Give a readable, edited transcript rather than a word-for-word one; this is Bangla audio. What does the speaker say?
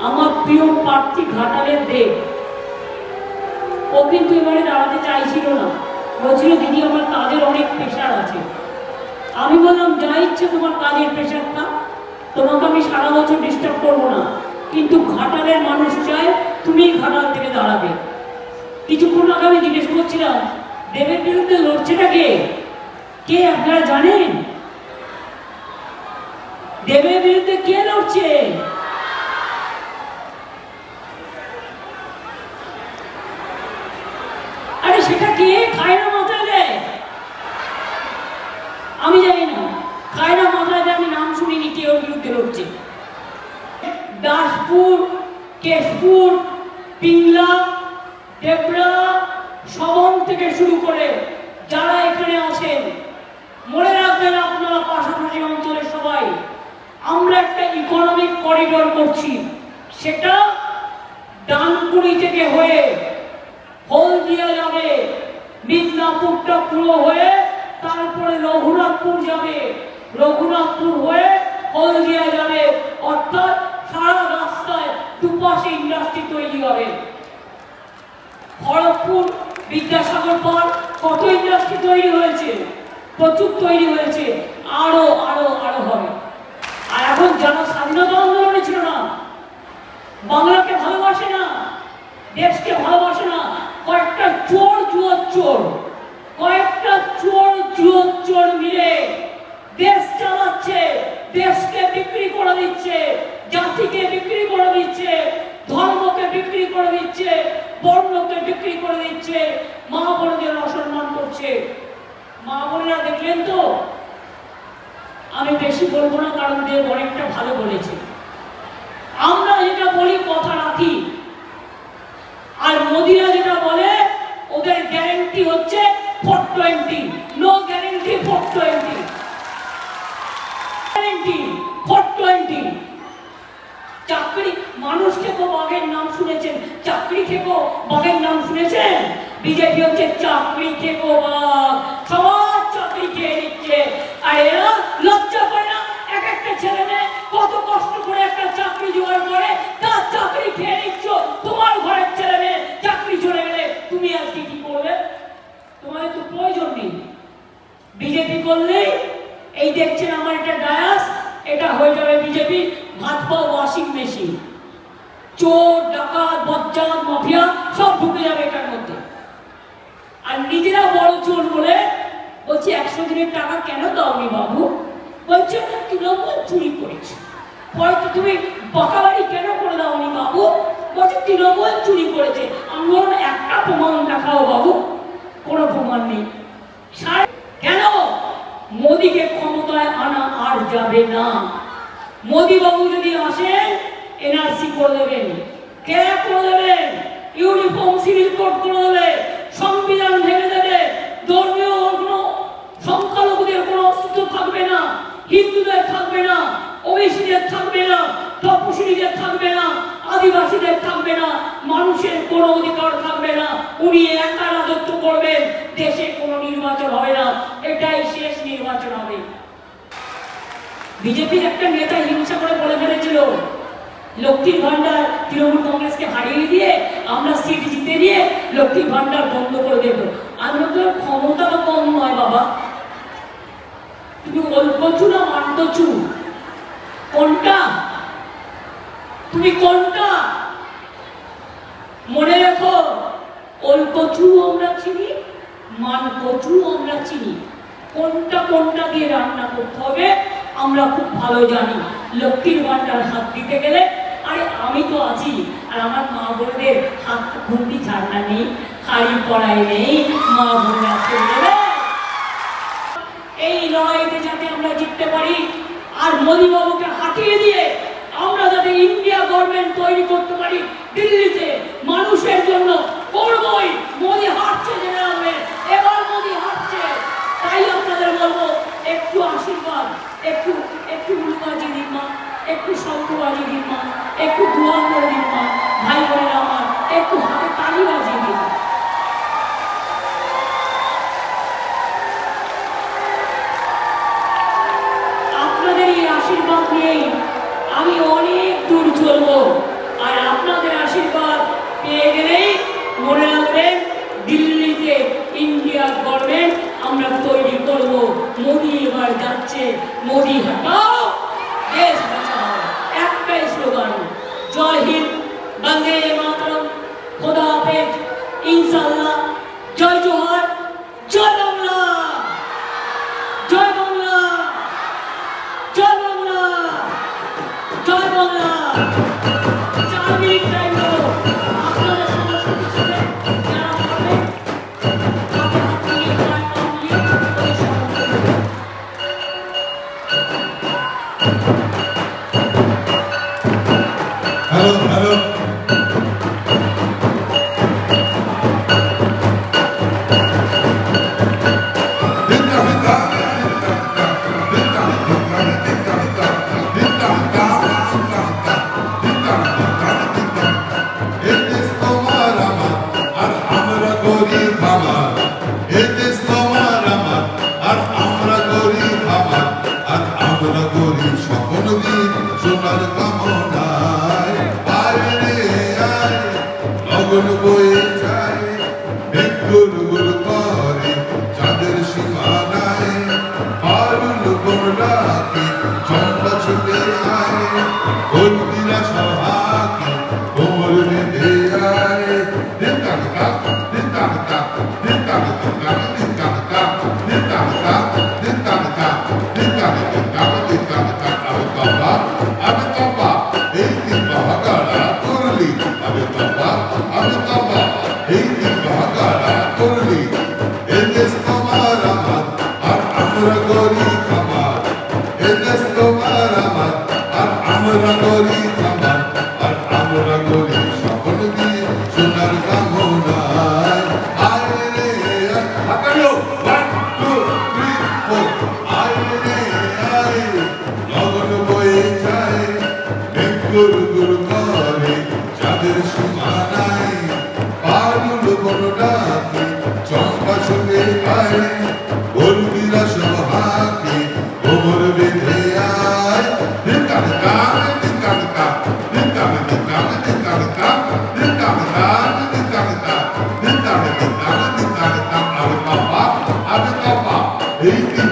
আমার প্রিয় প্রার্থী ঘাটালের দেব, ও কিন্তু এবারে দাঁড়াতে চাইছিল না, বলছিল দিদি আমার কাজের অনেক প্রেশার আছে। আমি বললাম যা ইচ্ছে তোমার কাজের প্রেশারটা, তোমাকে আমি সারা বছর ডিস্টার্ব করবো না, কিন্তু ঘাটালের মানুষ চায় তুমি ঘাটাল থেকে দাঁড়াবে। কিছুক্ষণ আগে আমি জিজ্ঞেস করছিলাম দেবের বিরুদ্ধে লড়ছেটা কে, কে আপনারা জানেন? দেবের বিরুদ্ধে কে লড়ছে? আরে সেটা কে? খায় না মাথায় দেয়? আমি জানি না, খায় না মাথায় দেয়, আমি নাম শুনিনি কে ওর বিরুদ্ধে লড়ছে। দাসপুর, কেশপুর, পিংলা, দেবরা, সবন থেকে শুরু করে যারা এখানে আছেন মনে রাখবেন আপনারা পাশাপাশি অঞ্চলের সবাই, আমরা একটা ইকোনমিক করিডোর করছি। সেটা ডানকুনি থেকে হয়ে হলদিয়া যাবে, মিদনাপুরটা পুরো হয়ে তারপরে রঘুনাথপুর যাবে, রঘুনাথপুর হয়ে হলদিয়া যাবে, অর্থাৎ সারা রাস্তায় দুপাশে ইন্ডাস্ট্রি তৈরি হবে। খড়গপুর, বিদ্যাসাগর পার কত ইন্ডাস্ট্রি তৈরি হয়েছে, প্রচুর তৈরি হয়েছে, আরো আরো আরো হবে। আর এখন যারা স্বাধীনতা আন্দোলনে ছিল না, বাংলাকে ভালোবাসে না, দেশকে ভালোবাসে না, কয়েকটা চোর জুয়োর কয়েকটা চোর জুয়োর মিলে দেশ চালাচ্ছে, দেশকে বিক্রি করে দিচ্ছে, জাতিকে বিক্রি করে দিচ্ছে, ধর্মকে বিক্রি করে দিচ্ছে, বর্ণকে বিক্রি করে দিচ্ছে, মা বোনদের অসম্মান করছে। মা বোনেরা দেখলেন তো, আমি বেশি বলবো না কারণ দেব অনেকটা ভালো বলেছে। আমরা যেটা বলি কথা রাখি, আর মোদিরা যেটা বলে ওদের গ্যারেন্টি হচ্ছে 420, নো গ্যারেন্টি 420, গ্যারেন্টি 420। চাকরি, মানুষ খেকো বাঘের নাম শুনেছেন, চাকরি খেকো বাঘের নাম শুনেছেন? বিজেপি হচ্ছে চাকরি খেকো বাঘ, সবার চাকরি খেয়ে নিচ্ছে। আর এরা লজ্জা করে না? এক একটা ছেলে মেয়ে কত কষ্ট করে একটা চাকরি জোগাড় করে, তার চাকরি খেয়ে নিচ্ছ। তোমার ঘরের ছেলে মেয়ে চাকরি চলে গেলে তুমি আজকে কি করবে? তোমাদের তো প্রয়োজন নেই। বিজেপি করলেই এই দেখছেন আমার একটা ডায়াস, এটা হয়ে যাবে বিজেপি ভাত পাওয়া ওয়াশিং মেশিন। চোর ডাকাত বজ্জাত মাফিয়া সব ঢুকে যাবে এটার মধ্যে। আর নিজেরা বড় চোর বলে বলছে 100 দিনের টাকা কেন দাওনি বাবু? বলছে তৃণমূল চুরি করেছে। পরে তো তুমি বাকাবাড়ি কেন করে দাওনি বাবু? বলছে তৃণমূল চুরি করেছে। আমি বললাম একটা প্রমাণ দেখাও বাবু, কোনো প্রমাণ নেই। কেন? মোদিকে ক্ষমতায় আনা আর যাবে না। মোদি বাবু যদি আসেন এনআরসি করে দেবেন, কে করে দেবেন, ইউনিফর্ম সিভিল কোড করে দেবে, সংবিধান ভেঙে দেবে, ধর্মীয় কোনো সংখ্যালঘুদের কোনো অস্তিত্ব থাকবে না, হিন্দুদের থাকবে না, ওবিসিদের থাকবে না, তপশিলীদের থাকবে না, আদিবাসীদের থাকবে না, মানুষের কোনো অধিকার থাকবে না। উনি একা রাজত্ব করবেন, দেশে কোনো নির্বাচন হবে না, এটাই শেষ নির্বাচন হবে। বিজেপির একটা নেতা হিংসা করে বলে ফেলেছিল লক্ষ্মীর ভান্ডার তৃণমূল কংগ্রেসকে হারিয়ে দিয়ে আমরা সিট জিতে নিয়ে লক্ষ্মীর ভান্ডার বন্ধ করে দেব। আমরা তো ক্ষমতা তো কম নয় বাবা, তুমি অল্পচু না মান্টচু, কোনটা? তুমি কোনটা? মনে রেখো, অল্পচু আমরা চিনি, মানকচু আমরা চিনি। কোনটা কোনটা দিয়ে রান্না করতে হবে আমরা খুব ভালো জানি। লক্ষ্মীর ভান্ডার হাত দিতে গেলে, আরে আমি তো আছি, আর আমার মা বোনদের হাত খুন্তি ছাড়না নেই, শাড়ি পরাই নেই, মা বোনরা চলে। এই লড়াইতে যাতে আমরা জিততে পারি, আর মোদি বাবুকে হাঁটিয়ে দিয়ে আমরা যাতে ইন্ডিয়া গভর্নমেন্ট তৈরি করতে পারি দিল্লিতে মানুষের জন্য, করবই। মোদি হাঁটছে জেনে রাখবেন, এবার মোদি হাঁটছে। তাই আপনাদের বলবো একটু আশীর্বাদ, একটু একটু উলুবাজি দিন মা, একটু শঙ্খবাজি দিন মা, একটু দোয়া করে দিন মা, ভাই বোনেরা আমার একটু হাতে তালি বাজিয়ে দিন। আপনাদের এই আশীর্বাদ নিয়েই আমি অনেক দূর চলবো। জয় হিন্দ, বন্দে মাতরম, খোদা হাফেজ, ইনশাআল্লাহ, জয় জোহার, জয় বাংলা, জয় বাংলা, জয় বাংলা, জয় বাংলা। 4 মিনিট টাইম দেবো আপনাদের সমস্ত কিছুতে যারা পারবেন হাতে হাত মিলিয়ে পায়ে পা মিলিয়ে ওদের সঙ্গে করবেন। হ্যালো হ্যালো সোনার কামনায় আয় রে আয় লগন বয়ে যায় বেগুল গুল করে চাঁদের সীমানায় পারুল গোলাকে চম্পা ছুটে আয় গোলদিরা সহাকে কোমর বেঁধে আয় দিন কান কাক দিন কান কাক দিন কান কাক দিন কান কাক দিন কান কাক দিন কান কাক দিন কান কাক দিন কান কাক আমি কাপা এই দিন বাহাগাড়া করলি আমি কাপা এই দিন বাহাগাড়া করলি এই দেশ তোমার আমার আর আমরা করি খামার এই দেশ তোমার আমার আর আমরা করি খামার আর আমরা করি সকল দিন সোনার কামনায় আয় রে হাতালো 1 2 3 4 আয় রে আয় লগন বয়ে যায় বেগুল গুল করে চাঁদের সীমানায় পারুল বন ডাকে চম্পা ছুটে পায় গোলদিরা সহাকে কোমর বেঁধে আয় দিন কান কাক দিন কান কাক দিন কান কাক দিন কান কাক দিন কান কাক দিন কান কাক দিন কান কাক দিন কান কাক আমি কাপা এই দিন